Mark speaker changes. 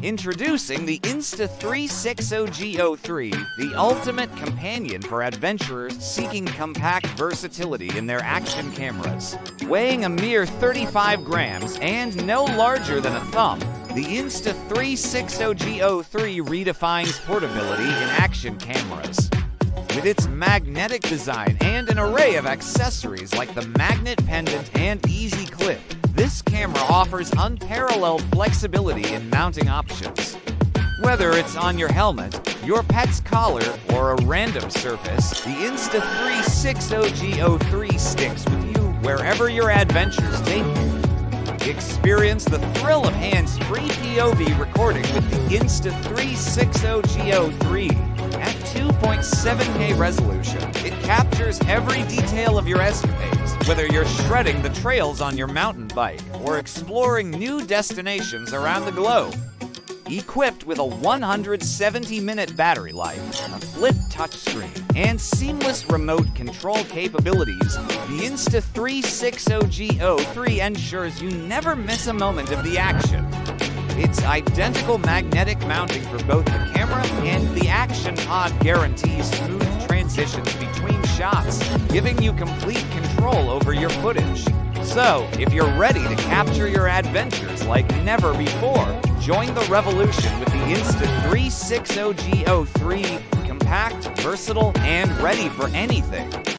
Speaker 1: Introducing the Insta360 GO3, the ultimate companion for adventurers seeking compact versatility in their action cameras. Weighing a mere 35 grams and no larger than a thumb, the Insta360 GO3 redefines portability in action cameras. With its magnetic design and an array of accessories like the magnet pendant and easy clip, this camera offers unparalleled flexibility in mounting options. Whether it's on your helmet, your pet's collar, or a random surface, the Insta360 GO3 sticks with you wherever your adventures take you. Experience the thrill of hands-free POV recording with the Insta360 GO3. At 2.7K resolution, it captures every detail of your escapades, whether you're shredding the trails on your mountain bike or exploring new destinations around the globe. Equipped with a 170-minute battery life, a flip touchscreen, and seamless remote control capabilities, the Insta360 GO3 ensures you never miss a moment of the action. Its identical magnetic mounting for both the camera and the action pod guarantees smooth transitions between shots, giving you complete control over your footage. So, if you're ready to capture your adventures like never before, join the revolution with the Insta360 GO3, compact, versatile, and ready for anything.